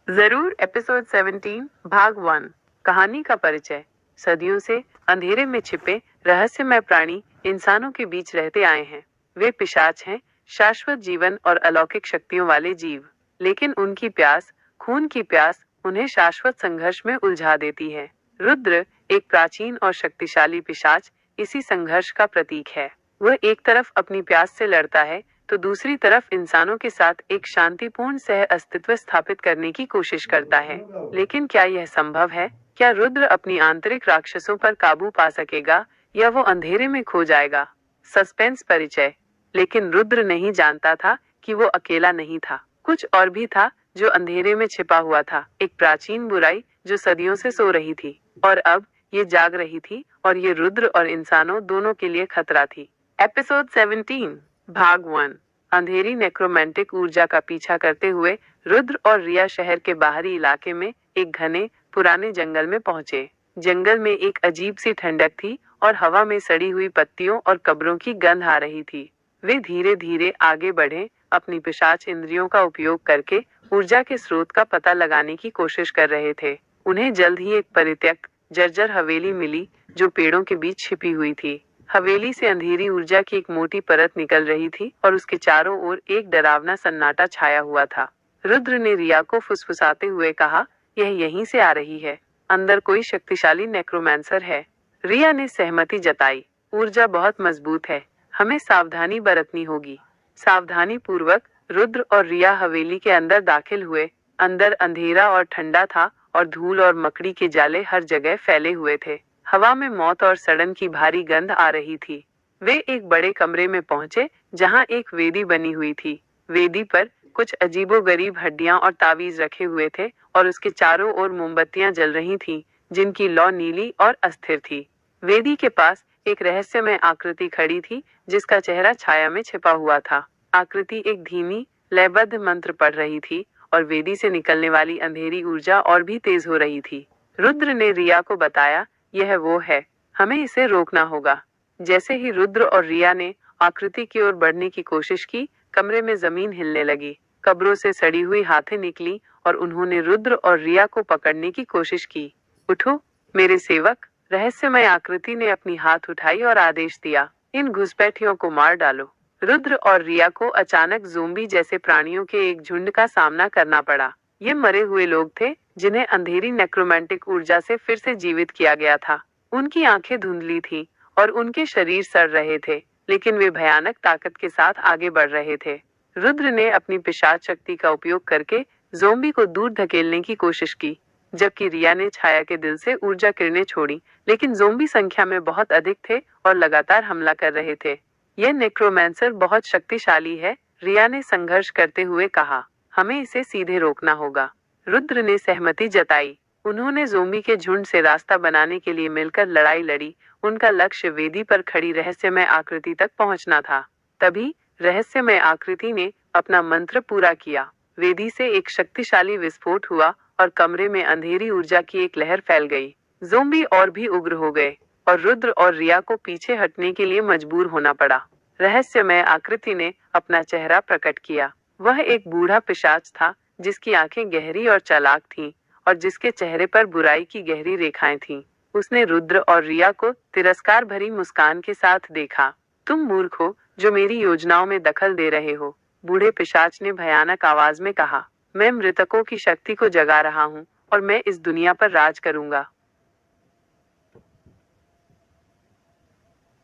जरूर एपिसोड 17 भाग 1। कहानी का परिचय। सदियों से अंधेरे में छिपे रहस्यमय प्राणी इंसानों के बीच रहते आए हैं। वे पिशाच हैं, शाश्वत जीवन और अलौकिक शक्तियों वाले जीव। लेकिन उनकी प्यास, खून की प्यास, उन्हें शाश्वत संघर्ष में उलझा देती है। रुद्र, एक प्राचीन और शक्तिशाली पिशाच, इसी संघर्ष का प्रतीक है। वह एक तरफ अपनी प्यास से लड़ता है तो दूसरी तरफ इंसानों के साथ एक शांतिपूर्ण सह अस्तित्व स्थापित करने की कोशिश करता है। लेकिन क्या यह संभव है? क्या रुद्र अपनी आंतरिक राक्षसों पर काबू पा सकेगा या वो अंधेरे में खो जाएगा? सस्पेंस परिचय। लेकिन रुद्र नहीं जानता था कि वो अकेला नहीं था। कुछ और भी था जो अंधेरे में छिपा हुआ था। एक प्राचीन बुराई जो सदियों से सो रही थी और अब ये जाग रही थी, और ये रुद्र और इंसानों दोनों के लिए खतरा थी। एपिसोड 17 भाग 1। अंधेरी नेक्रोमेंटिक ऊर्जा का पीछा करते हुए रुद्र और रिया शहर के बाहरी इलाके में एक घने पुराने जंगल में पहुंचे। जंगल में एक अजीब सी ठंडक थी और हवा में सड़ी हुई पत्तियों और कब्रों की गंध आ रही थी। वे धीरे धीरे आगे बढ़े, अपनी पिशाच इंद्रियों का उपयोग करके ऊर्जा के स्रोत का पता लगाने की कोशिश कर रहे थे। उन्हें जल्द ही एक परित्यक्त जर्जर हवेली मिली जो पेड़ों के बीच छिपी हुई थी। हवेली से अंधेरी ऊर्जा की एक मोटी परत निकल रही थी और उसके चारों ओर एक डरावना सन्नाटा छाया हुआ था। रुद्र ने रिया को फुसफुसाते हुए कहा, यह यहीं से आ रही है। अंदर कोई शक्तिशाली नेक्रोमैंसर है। रिया ने सहमति जताई। ऊर्जा बहुत मजबूत है, हमें सावधानी बरतनी होगी। सावधानी पूर्वक रुद्र और रिया हवेली के अंदर दाखिल हुए। अंदर अंधेरा और ठंडा था और धूल और मकड़ी के जाले हर जगह फैले हुए थे। हवा में मौत और सड़न की भारी गंध आ रही थी। वे एक बड़े कमरे में पहुंचे जहां एक वेदी बनी हुई थी। वेदी पर कुछ अजीबोगरीब हड्डियां और तावीज रखे हुए थे और उसके चारों ओर मोमबत्तियां जल रही थीं, जिनकी लौ नीली और अस्थिर थी। वेदी के पास एक रहस्यमय आकृति खड़ी थी जिसका चेहरा छाया में छिपा हुआ था। आकृति एक धीमी लयबद्ध मंत्र पढ़ रही थी और वेदी से निकलने वाली अंधेरी ऊर्जा और भी तेज हो रही थी। रुद्र ने रिया को बताया, यह वो है, हमें इसे रोकना होगा। जैसे ही रुद्र और रिया ने आकृति की ओर बढ़ने की कोशिश की, कमरे में जमीन हिलने लगी। कब्रों से सड़ी हुई हाथें निकली और उन्होंने रुद्र और रिया को पकड़ने की कोशिश की। उठो मेरे सेवक, रहस्यमय आकृति ने अपनी हाथ उठाई और आदेश दिया, इन घुसपैठियों को मार डालो। रुद्र और रिया को अचानक ज़ोंबी जैसे प्राणियों के एक झुंड का सामना करना पड़ा। ये मरे हुए लोग थे जिन्हें अंधेरी नेक्रोमैंटिक ऊर्जा से फिर से जीवित किया गया था। उनकी आंखें धुंधली थीं और उनके शरीर सड़ रहे थे, लेकिन वे भयानक ताकत के साथ आगे बढ़ रहे थे। रुद्र ने अपनी पिशाच शक्ति का उपयोग करके ज़ोंबी को दूर धकेलने की कोशिश की, जबकि रिया ने छाया के दिल से ऊर्जा किरणें छोड़ी, लेकिन ज़ोंबी संख्या में बहुत अधिक थे और लगातार हमला कर रहे थे। यह नेक्रोमैंसर बहुत शक्तिशाली है, रिया ने संघर्ष करते हुए कहा, हमें इसे सीधे रोकना होगा। रुद्र ने सहमति जताई। उन्होंने ज़ोंबी के झुंड से रास्ता बनाने के लिए मिलकर लड़ाई लड़ी। उनका लक्ष्य वेदी पर खड़ी रहस्यमय आकृति तक पहुंचना था। तभी रहस्यमय आकृति ने अपना मंत्र पूरा किया। वेदी से एक शक्तिशाली विस्फोट हुआ और कमरे में अंधेरी ऊर्जा की एक लहर फैल गई। ज़ोंबी और भी उग्र हो गए और रुद्र और रिया को पीछे हटने के लिए मजबूर होना पड़ा। रहस्यमय आकृति ने अपना चेहरा प्रकट किया। वह एक बूढ़ा पिशाच था जिसकी आंखें गहरी और चालाक थीं और जिसके चेहरे पर बुराई की गहरी रेखाएं थीं। उसने रुद्र और रिया को तिरस्कार भरी मुस्कान के साथ देखा। तुम मूर्ख हो जो मेरी योजनाओं में दखल दे रहे हो, बूढ़े पिशाच ने भयानक आवाज में कहा। मैं मृतकों की शक्ति को जगा रहा हूँ और मैं इस दुनिया पर राज करूंगा।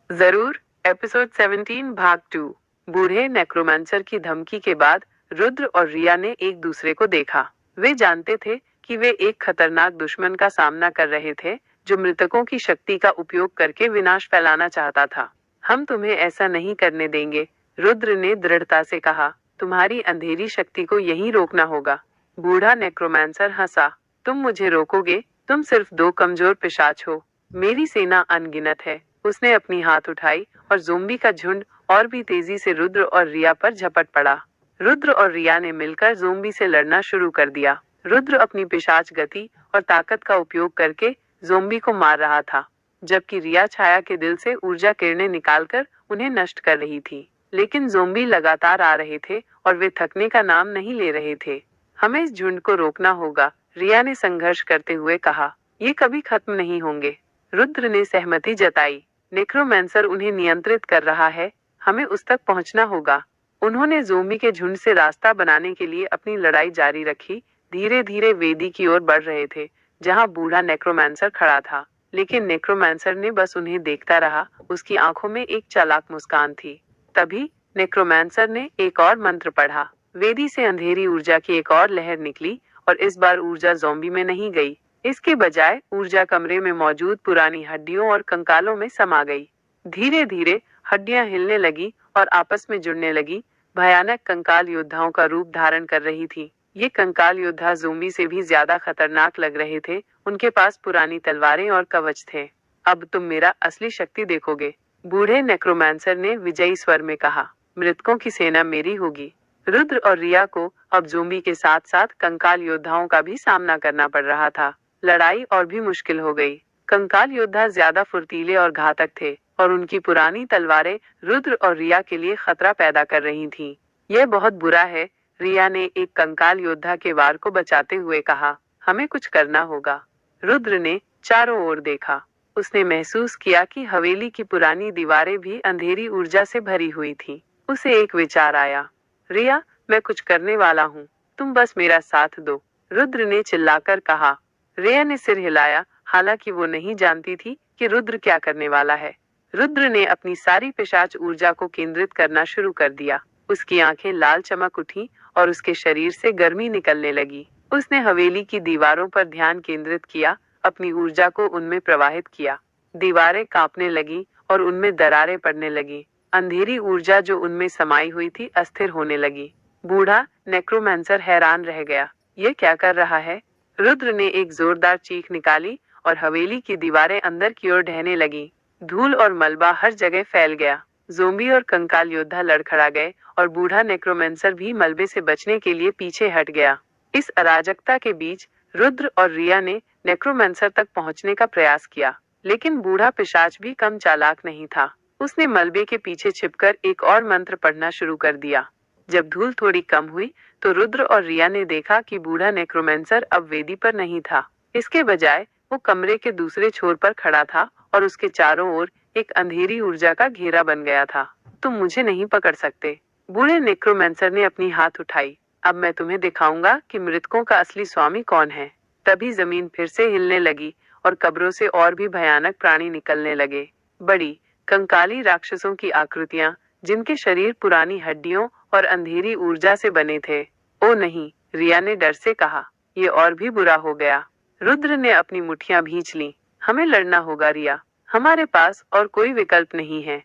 जरूर एपिसोड 17 भाग 2। बूढ़े नेक्रोमैंसर की धमकी के बाद रुद्र और रिया ने एक दूसरे को देखा। वे जानते थे कि वे एक खतरनाक दुश्मन का सामना कर रहे थे जो मृतकों की शक्ति का उपयोग करके विनाश फैलाना चाहता था। हम तुम्हें ऐसा नहीं करने देंगे, रुद्र ने दृढ़ता से कहा। तुम्हारी अंधेरी शक्ति को यहीं रोकना होगा। बूढ़ा नेक्रोमैंसर हंसा। तुम मुझे रोकोगे? तुम सिर्फ दो कमजोर पिशाच हो, मेरी सेना अनगिनत है। उसने अपनी हाथ उठाई और ज़ोंबी का झुंड और भी तेजी से रुद्र और रिया पर झपट पड़ा। रुद्र और रिया ने मिलकर ज़ोंबी से लड़ना शुरू कर दिया। रुद्र अपनी पिशाच गति और ताकत का उपयोग करके ज़ोंबी को मार रहा था, जबकि रिया छाया के दिल से ऊर्जा किरणें निकालकर उन्हें नष्ट कर रही थी। लेकिन ज़ोंबी लगातार आ रहे थे और वे थकने का नाम नहीं ले रहे थे। हमें इस झुंड को रोकना होगा, रिया ने संघर्ष करते हुए कहा। ये कभी खत्म नहीं होंगे। रुद्र ने सहमति जताई। नेक्रोमैंसर उन्हें नियंत्रित कर रहा है, हमें उस तक पहुंचना होगा। उन्होंने ज़ोंबी के झुंड से रास्ता बनाने के लिए अपनी लड़ाई जारी रखी। धीरे धीरे वेदी की ओर बढ़ रहे थे, जहां बूढ़ा नेक्रोमैंसर खड़ा था। लेकिन नेक्रोमैंसर ने बस उन्हें देखता रहा। उसकी आंखों में एक चालाक मुस्कान थी। तभी नेक्रोमैंसर ने एक और मंत्र पढ़ा। वेदी से अंधेरी ऊर्जा की एक और लहर निकली, और इस बार ऊर्जा ज़ोंबी में नहीं गई। इसके बजाय ऊर्जा कमरे में मौजूद पुरानी हड्डियों और कंकालों में समा गई। धीरे धीरे हड्डियां हिलने लगी और आपस में जुड़ने लगी। भयानक कंकाल योद्धाओं का रूप धारण कर रही थी। ये कंकाल योद्धा ज़ोंबी से भी ज्यादा खतरनाक लग रहे थे। उनके पास पुरानी तलवारें और कवच थे। अब तुम मेरा असली शक्ति देखोगे, बूढ़े नेक्रोमैंसर ने विजयी स्वर में कहा। मृतकों की सेना मेरी होगी। रुद्र और रिया को अब ज़ोंबी के साथ साथ कंकाल योद्धाओं का भी सामना करना पड़ रहा था। लड़ाई और भी मुश्किल हो गई। कंकाल योद्धा ज्यादा फुर्तीले और घातक थे, और उनकी पुरानी तलवारें रुद्र और रिया के लिए खतरा पैदा कर रही थीं। यह बहुत बुरा है, रिया ने एक कंकाल योद्धा के वार को बचाते हुए कहा। हमें कुछ करना होगा। रुद्र ने चारों ओर देखा। उसने महसूस किया कि हवेली की पुरानी दीवारें भी अंधेरी ऊर्जा से भरी हुई थीं। उसे एक विचार आया। रिया, मैं कुछ करने वाला हूँ, तुम बस मेरा साथ दो, रुद्र ने चिल्लाकर कहा। रिया ने सिर हिलाया, हालांकि वो नहीं जानती थी कि रुद्र क्या करने वाला है। रुद्र ने अपनी सारी पिशाच ऊर्जा को केंद्रित करना शुरू कर दिया। उसकी आंखें लाल चमक उठी और उसके शरीर से गर्मी निकलने लगी। उसने हवेली की दीवारों पर ध्यान केंद्रित किया, अपनी ऊर्जा को उनमें प्रवाहित किया। दीवारें कांपने लगी और उनमें दरारें पड़ने लगी। अंधेरी ऊर्जा जो उनमें समाई हुई थी अस्थिर होने लगी। बूढ़ा नेक्रोमैंसर हैरान रह गया। ये क्या कर रहा है? रुद्र ने एक जोरदार चीख निकाली और हवेली की दीवारें अंदर की ओर ढहने लगी। धूल और मलबा हर जगह फैल गया। ज़ोंबी और कंकाल योद्धा लड़खड़ा गए और बूढ़ा नेक्रोमैंसर भी मलबे से बचने के लिए पीछे हट गया। इस अराजकता के बीच रुद्र और रिया ने नेक्रोमैंसर तक पहुंचने का प्रयास किया, लेकिन बूढ़ा पिशाच भी कम चालाक नहीं था। उसने मलबे के पीछे छिपकर एक और मंत्र पढ़ना शुरू कर दिया। जब धूल थोड़ी कम हुई तो रुद्र और रिया ने देखा कि बूढ़ा नेक्रोमैंसर अब वेदी पर नहीं था। इसके बजाय वो कमरे के दूसरे छोर पर खड़ा था और उसके चारों ओर एक अंधेरी ऊर्जा का घेरा बन गया था। तुम मुझे नहीं पकड़ सकते, बूढ़े नेक्रोमैंसर ने अपनी हाथ उठाई। अब मैं तुम्हें दिखाऊंगा कि मृतकों का असली स्वामी कौन है। तभी जमीन फिर से हिलने लगी और कब्रों से और भी भयानक प्राणी निकलने लगे। बड़ी कंकाली राक्षसों की आकृतियां, जिनके शरीर पुरानी हड्डियों और अंधेरी ऊर्जा से बने थे। ओ नहीं, रिया ने डर से कहा। ये और भी बुरा हो गया। रुद्र ने अपनी मुट्ठियां भींच लीं। हमें लड़ना होगा रिया, हमारे पास और कोई विकल्प नहीं है।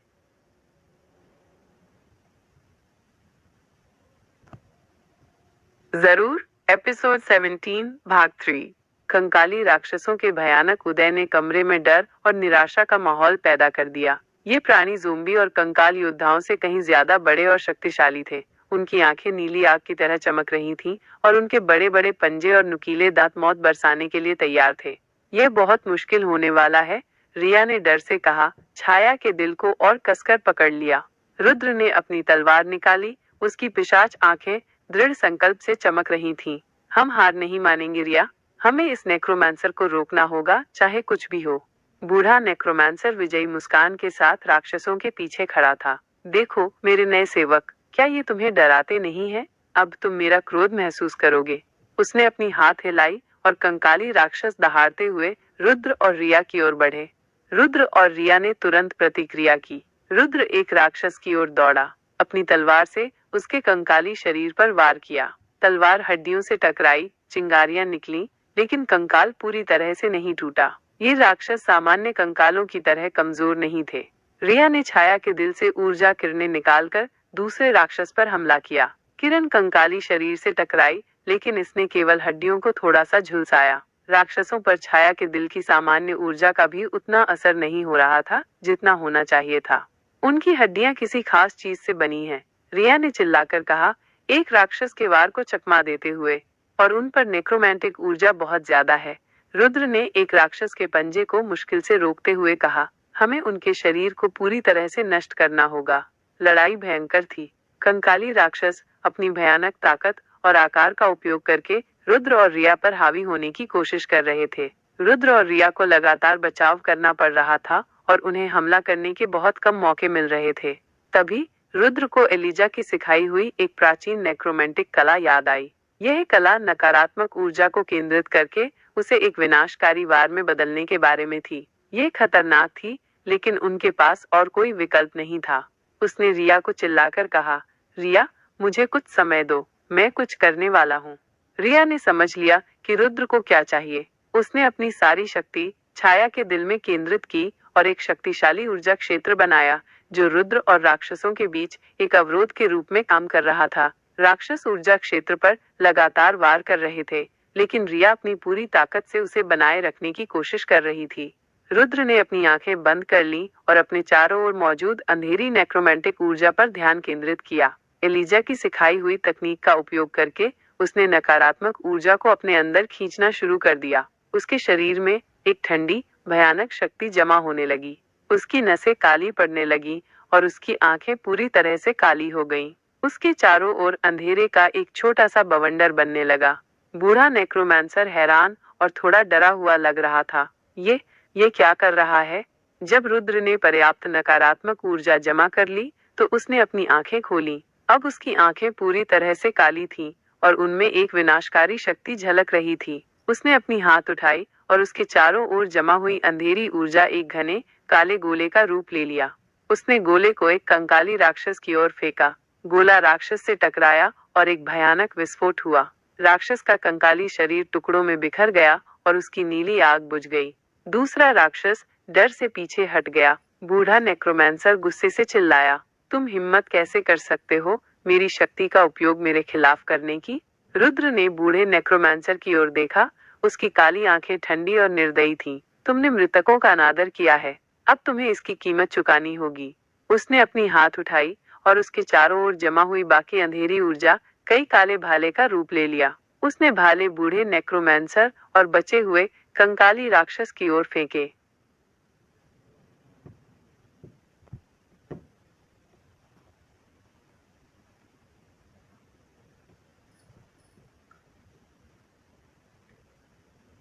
जरूर। एपिसोड 17 भाग 3। कंकाली राक्षसों के भयानक उदय ने कमरे में डर और निराशा का माहौल पैदा कर दिया। ये प्राणी ज़ोंबी और कंकाल योद्धाओं से कहीं ज्यादा बड़े और शक्तिशाली थे। उनकी आंखें नीली आग की तरह चमक रही थीं और उनके बड़े बड़े पंजे और नुकीले दांत मौत बरसाने के लिए तैयार थे। यह बहुत मुश्किल होने वाला है, रिया ने डर से कहा। छाया के दिल को और कसकर पकड़ लिया। रुद्र ने अपनी तलवार निकाली। उसकी पिशाच आंखें दृढ़ संकल्प से चमक रही थीं। हम हार नहीं मानेंगे रिया, हमें इस नेक्रोमैंसर को रोकना होगा, चाहे कुछ भी हो। बूढ़ा नेक्रोमैंसर विजयी मुस्कान के साथ राक्षसों के पीछे खड़ा था। देखो मेरे नए सेवक, क्या ये तुम्हें डराते नहीं है? अब तुम मेरा क्रोध महसूस करोगे। उसने अपनी हाथ हिलाई और कंकाली राक्षस दहाड़ते हुए रुद्र और रिया की ओर बढ़े। रुद्र और रिया ने तुरंत प्रतिक्रिया की। रुद्र एक राक्षस की ओर दौड़ा। अपनी तलवार से उसके कंकाली शरीर पर वार किया। तलवार हड्डियों से टकराई, चिंगारियां निकली, लेकिन कंकाल पूरी तरह से नहीं टूटा। ये राक्षस सामान्य कंकालों की तरह कमजोर नहीं थे। रिया ने छाया के दिल से ऊर्जा किरणें निकालकर दूसरे राक्षस पर हमला किया। किरण कंकाली शरीर से टकराई, लेकिन इसने केवल हड्डियों को थोड़ा सा झुलसाया। राक्षसों पर छाया के दिल की सामान्य ऊर्जा का भी उतना असर नहीं हो रहा था जितना होना चाहिए था। उनकी हड्डियां किसी खास चीज से बनी हैं, रिया ने चिल्लाकर कहा, एक राक्षस के वार को चकमा देते हुए। और उन पर नेक्रोमैंटिक ऊर्जा बहुत ज्यादा है। रुद्र ने एक राक्षस के पंजे को मुश्किल से रोकते हुए कहा, हमें उनके शरीर को पूरी तरह से नष्ट करना होगा। लड़ाई भयंकर थी। कंकाली राक्षस अपनी भयानक ताकत और आकार का उपयोग करके रुद्र और रिया पर हावी होने की कोशिश कर रहे थे। रुद्र और रिया को लगातार बचाव करना पड़ रहा था और उन्हें हमला करने के बहुत कम मौके मिल रहे थे। तभी रुद्र को एलिजा की सिखाई हुई एक प्राचीन नेक्रोमेंटिक कला याद आई। यह कला नकारात्मक ऊर्जा को केंद्रित करके उसे एक विनाशकारी वार में बदलने के बारे में थी। यह खतरनाक थी, लेकिन उनके पास और कोई विकल्प नहीं था। उसने रिया को चिल्लाकर कहा, रिया, मुझे कुछ समय दो, मैं कुछ करने वाला हूँ। रिया ने समझ लिया कि रुद्र को क्या चाहिए। उसने अपनी सारी शक्ति छाया के दिल में केंद्रित की और एक शक्तिशाली ऊर्जा क्षेत्र बनाया जो रुद्र और राक्षसों के बीच एक अवरोध के रूप में काम कर रहा था। राक्षस ऊर्जा क्षेत्र पर लगातार वार कर रहे थे, लेकिन रिया अपनी पूरी ताकत से उसे बनाए रखने की कोशिश कर रही थी। रुद्र ने अपनी आंखें बंद कर ली और अपने चारों ओर मौजूद अंधेरी नेक्रोमेंटिक ऊर्जा पर ध्यान केंद्रित किया। एलिजा की सिखाई हुई तकनीक का उपयोग करके उसने नकारात्मक ऊर्जा को अपने अंदर खींचना शुरू कर दिया। उसके शरीर में एक ठंडी, भयानक शक्ति जमा होने लगी। उसकी नसें काली पड़ने लगी और उसकी आंखें पूरी तरह से काली हो गईं। उसके चारों ओर अंधेरे का एक छोटा सा बवंडर बनने लगा। बूढ़ा नेक्रोमैंसर हैरान और थोड़ा डरा हुआ लग रहा था। ये क्या कर रहा है? जब रुद्र ने पर्याप्त नकारात्मक ऊर्जा जमा कर ली, तो उसने अपनी आंखें खोली। अब उसकी आंखें पूरी तरह से काली थीं और उनमें एक विनाशकारी शक्ति झलक रही थी। उसने अपनी हाथ उठाई और उसके चारों ओर जमा हुई अंधेरी ऊर्जा एक घने, काले गोले का रूप ले लिया। उसने गोले को एक कंकाली राक्षस की ओर फेंका। गोला राक्षस से टकराया और एक भयानक विस्फोट हुआ। राक्षस का कंकाली शरीर टुकड़ों में बिखर गया और उसकी नीली आग बुझ गई। दूसरा राक्षस डर से पीछे हट गया। बूढ़ा नेक्रोमैंसर गुस्से से चिल्लाया, तुम हिम्मत कैसे कर सकते हो मेरी शक्ति का उपयोग मेरे खिलाफ करने की? रुद्र ने बूढ़े नेक्रोमैंसर की ओर देखा। उसकी काली आंखें ठंडी और निर्दयी थीं। तुमने मृतकों का अनादर किया है, अब तुम्हें इसकी कीमत चुकानी होगी। उसने अपनी हाथ उठाई और उसके चारों ओर जमा हुई बाकी अंधेरी ऊर्जा कई काले भाले का रूप ले लिया। उसने भाले बूढ़े नेक्रोमैंसर और बचे हुए कंकाली राक्षस की ओर फेंके।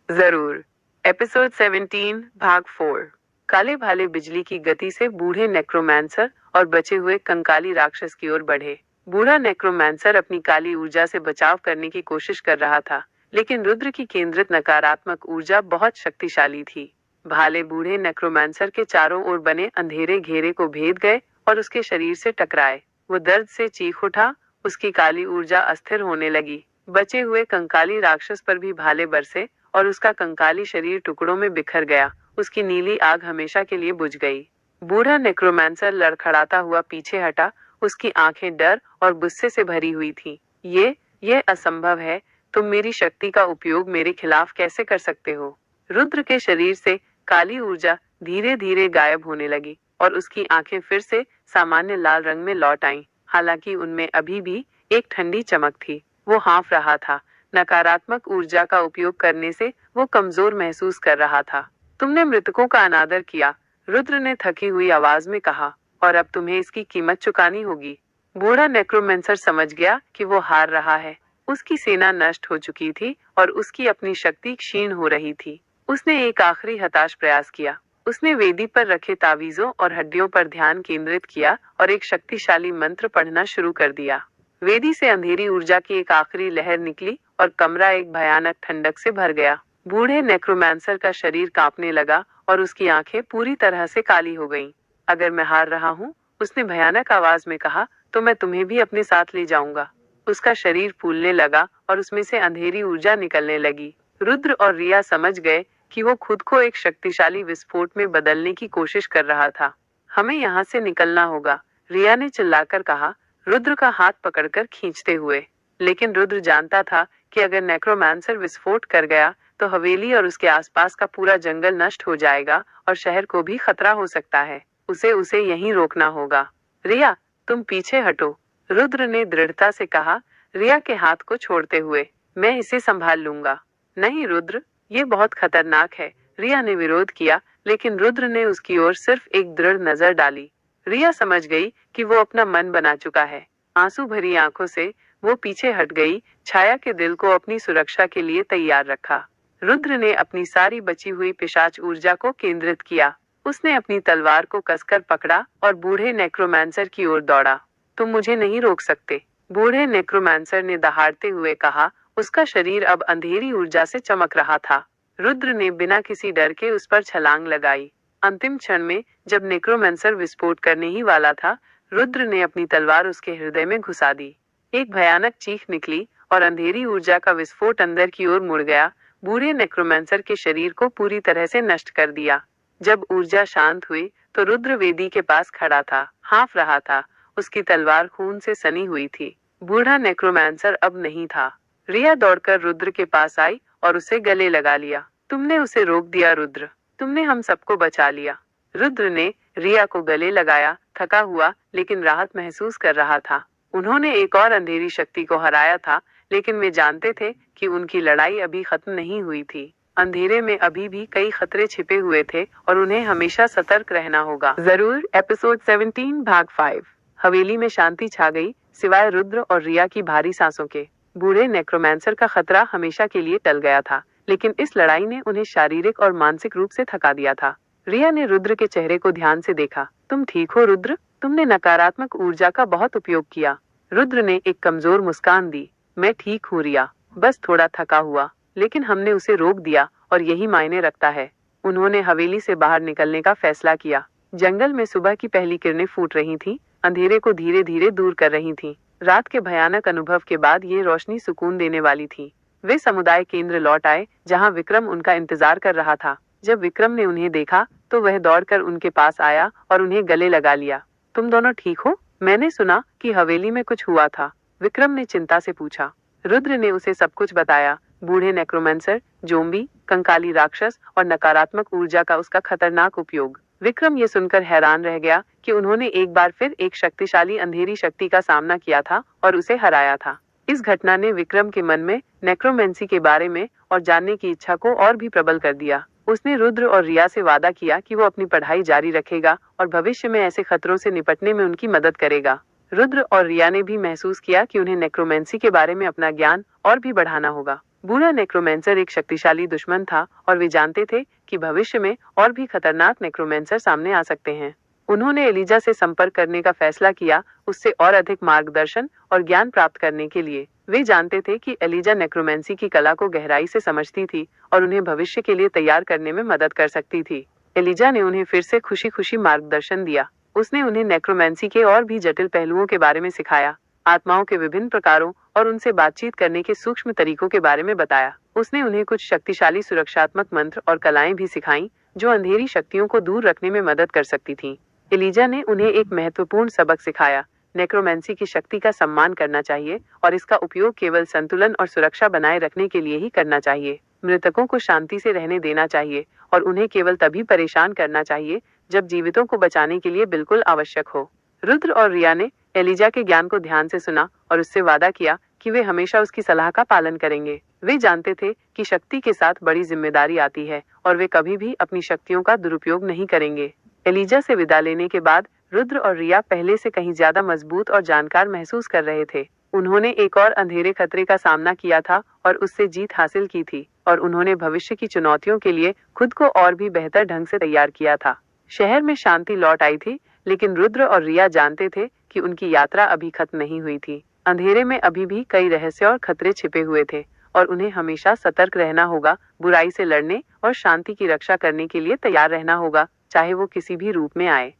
जरूर। एपिसोड 17 भाग 4। काले भाले बिजली की गति से बूढ़े नेक्रोमैंसर और बचे हुए कंकाली राक्षस की ओर बढ़े। बूढ़ा नेक्रोमैंसर अपनी काली ऊर्जा से बचाव करने की कोशिश कर रहा था, लेकिन रुद्र की केंद्रित नकारात्मक ऊर्जा बहुत शक्तिशाली थी। भाले बूढ़े नेक्रोमैंसर के चारों ओर बने अंधेरे घेरे को भेद गए और उसके शरीर से टकराए। वो दर्द से चीख उठा। उसकी काली ऊर्जा अस्थिर होने लगी। बचे हुए कंकाली राक्षस पर भी भाले बरसे और उसका कंकाली शरीर टुकड़ों में बिखर गया। उसकी नीली आग हमेशा के लिए बुझ गई। बूढ़ा नेक्रोमैंसर लड़खड़ाता हुआ पीछे हटा। उसकी आंखें डर और गुस्से से भरी हुई थी। ये असंभव है। तुम मेरी शक्ति का उपयोग मेरे खिलाफ कैसे कर सकते हो? रुद्र के शरीर से काली ऊर्जा धीरे धीरे गायब होने लगी और उसकी आंखें फिर से सामान्य लाल रंग में लौट आईं। हालांकि उनमें अभी भी एक ठंडी चमक थी। वो हाँफ रहा था। नकारात्मक ऊर्जा का उपयोग करने से वो कमजोर महसूस कर रहा था। तुमने मृतकों का अनादर किया, रुद्र ने थकी हुई आवाज में कहा, और अब तुम्हें इसकी कीमत चुकानी होगी। बूढ़ा नेक्रोमैंसर समझ गया कि वो हार रहा है। उसकी सेना नष्ट हो चुकी थी और उसकी अपनी शक्ति क्षीण हो रही थी। उसने एक आखिरी हताश प्रयास किया। उसने वेदी पर रखे तावीजों और हड्डियों पर ध्यान केंद्रित किया और एक शक्तिशाली मंत्र पढ़ना शुरू कर दिया। वेदी से अंधेरी ऊर्जा की एक आखिरी लहर निकली और कमरा एक भयानक ठंडक से भर गया। बूढ़े नेक्रोमैंसर का शरीर कांपने लगा और उसकी आंखें पूरी तरह से काली हो गईं। अगर मैं हार रहा हूँ, उसने भयानक आवाज में कहा, तो मैं तुम्हें भी अपने साथ ले जाऊंगा। उसका शरीर फूलने लगा और उसमें से अंधेरी ऊर्जा निकलने लगी। रुद्र और रिया समझ गए कि वो खुद को एक शक्तिशाली विस्फोट में बदलने की कोशिश कर रहा था। हमें यहाँ से निकलना होगा, रिया ने चिल्लाकर कहा, रुद्र का हाथ पकड़कर खींचते हुए। लेकिन रुद्र जानता था कि अगर नेक्रोमैंसर विस्फोट कर गया तो हवेली और उसके आसपास का पूरा जंगल नष्ट हो जाएगा और शहर को भी खतरा हो सकता है। उसे यहीं रोकना होगा। रिया, तुम पीछे हटो, रुद्र ने दृढ़ता से कहा, रिया के हाथ को छोड़ते हुए। मैं इसे संभाल लूंगा। नहीं रुद्र, ये बहुत खतरनाक है, रिया ने विरोध किया, लेकिन रुद्र ने उसकी ओर सिर्फ एक दृढ़ नजर डाली। रिया समझ गई कि वो अपना मन बना चुका है। आंसू भरी आंखों से वो पीछे हट गई, छाया के दिल को अपनी सुरक्षा के लिए तैयार रखा। रुद्र ने अपनी सारी बची हुई पिशाच ऊर्जा को केंद्रित किया। उसने अपनी तलवार को कसकर पकड़ा और बूढ़े नेक्रोमांसर की ओर दौड़ा। तुम मुझे नहीं रोक सकते, बूढ़े नेक्रोमांसर ने दहाड़ते हुए कहा। उसका शरीर अब अंधेरी ऊर्जा से चमक रहा था। रुद्र ने बिना किसी डर के उस पर छलांग लगाई। अंतिम क्षण में जब नेक्रोमांसर विस्फोट करने ही वाला था, रुद्र ने अपनी तलवार उसके हृदय में घुसा दी। एक भयानक चीख निकली और अंधेरी ऊर्जा का विस्फोट अंदर की ओर मुड़ गया, बूढ़े नेक्रोमांसर के शरीर को पूरी तरह से नष्ट कर दिया। जब ऊर्जा शांत हुई तो रुद्र वेदी के पास खड़ा था, हाँफ रहा था। उसकी तलवार खून से सनी हुई थी। बूढ़ा नेक्रोमांसर अब नहीं था। रिया दौड़कर रुद्र के पास आई और उसे गले लगा लिया। तुमने उसे रोक दिया रुद्र, तुमने हम सबको बचा लिया। रुद्र ने रिया को गले लगाया, थका हुआ लेकिन राहत महसूस कर रहा था। उन्होंने एक और अंधेरी शक्ति को हराया था, लेकिन वे जानते थे कि उनकी लड़ाई अभी खत्म नहीं हुई थी। अंधेरे में अभी भी कई खतरे छिपे हुए थे और उन्हें हमेशा सतर्क रहना होगा। जरूर। एपिसोड 17 भाग 5। हवेली में शांति छा गई, सिवाय रुद्र और रिया की भारी सांसों के। बूढ़े नेक्रोमांसर का खतरा हमेशा के लिए टल गया था, लेकिन इस लड़ाई ने उन्हें शारीरिक और मानसिक रूप से थका दिया था। रिया ने रुद्र के चेहरे को ध्यान से देखा। तुम ठीक हो रुद्र? तुमने नकारात्मक ऊर्जा का बहुत उपयोग किया। रुद्र ने एक कमजोर मुस्कान दी। मैं ठीक हूँ रिया, बस थोड़ा थका हुआ, लेकिन हमने उसे रोक दिया और यही मायने रखता है। उन्होंने हवेली से बाहर निकलने का फैसला किया। जंगल में सुबह की पहली किरणें फूट रही थीं, अंधेरे को धीरे धीरे दूर कर रही थीं। रात के भयानक अनुभव के बाद ये रोशनी सुकून देने वाली थी। वे समुदाय केंद्र लौट आए, जहाँ विक्रम उनका इंतजार कर रहा था। जब विक्रम ने उन्हें देखा तो वह दौड़कर उनके पास आया और उन्हें गले लगा लिया। तुम दोनों ठीक हो? मैंने सुना कि हवेली में कुछ हुआ था, विक्रम ने चिंता से पूछा। रुद्र ने उसे सब कुछ बताया। बूढ़े नेक्रोमांसर, जोम्बी, कंकाली राक्षस और नकारात्मक ऊर्जा का उसका खतरनाक उपयोग। विक्रम ये सुनकर हैरान रह गया कि उन्होंने एक बार फिर एक शक्तिशाली अंधेरी शक्ति का सामना किया था और उसे हराया था। इस घटना ने विक्रम के मन में नेक्रोमेंसी के बारे में और जानने की इच्छा को और भी प्रबल कर दिया। उसने रुद्र और रिया से वादा किया कि वो अपनी पढ़ाई जारी रखेगा और भविष्य में ऐसे खतरों से निपटने में उनकी मदद करेगा। रुद्र और रिया ने भी महसूस किया कि उन्हें नेक्रोमेंसी के बारे में अपना ज्ञान और भी बढ़ाना होगा। बूढ़ा नेक्रोमेंसर एक शक्तिशाली दुश्मन था और वे जानते थे कि भविष्य में और भी खतरनाक नेक्रोमेंसर सामने आ सकते हैं। उन्होंने एलिजा से संपर्क करने का फैसला किया, उससे और अधिक मार्गदर्शन और ज्ञान प्राप्त करने के लिए। वे जानते थे कि एलिजा नेक्रोमेंसी की कला को गहराई से समझती थी और उन्हें भविष्य के लिए तैयार करने में मदद कर सकती थी। एलिजा ने उन्हें फिर से खुशी खुशी मार्गदर्शन दिया। उसने उन्हें नेक्रोमेंसी के और भी जटिल पहलुओं के बारे में सिखाया, आत्माओं के विभिन्न प्रकारों और उनसे बातचीत करने के सूक्ष्म तरीकों के बारे में बताया। उसने उन्हें कुछ शक्तिशाली सुरक्षात्मक मंत्र और कलाएं भी सिखाईं, जो अंधेरी शक्तियों को दूर रखने में मदद कर सकती थीं। एलिजा ने उन्हें एक महत्वपूर्ण सबक सिखाया, नेक्रोमेंसी की शक्ति का सम्मान करना चाहिए और इसका उपयोग केवल संतुलन और सुरक्षा बनाए रखने के लिए ही करना चाहिए। मृतकों को शांति से रहने देना चाहिए और उन्हें केवल तभी परेशान करना चाहिए जब जीवितों को बचाने के लिए बिल्कुल आवश्यक हो। रुद्र और रिया ने एलिजा के ज्ञान को ध्यान से सुना और उससे वादा किया कि वे हमेशा उसकी सलाह का पालन करेंगे। वे जानते थे कि शक्ति के साथ बड़ी जिम्मेदारी आती है और वे कभी भी अपनी शक्तियों का दुरुपयोग नहीं करेंगे। एलिजा से विदा लेने के बाद रुद्र और रिया पहले से कहीं ज्यादा मजबूत और जानकार महसूस कर रहे थे। उन्होंने एक और अंधेरे खतरे का सामना किया था और उससे जीत हासिल की थी और उन्होंने भविष्य की चुनौतियों के लिए खुद को और भी बेहतर ढंग से तैयार किया था। शहर में शांति लौट आई थी, लेकिन रुद्र और रिया जानते थे कि उनकी यात्रा अभी खत्म नहीं हुई थी। अंधेरे में अभी भी कई रहस्य और खतरे छिपे हुए थे और उन्हें हमेशा सतर्क रहना होगा, बुराई से लड़ने और शांति की रक्षा करने के लिए तैयार रहना होगा, चाहे वो किसी भी रूप में आए।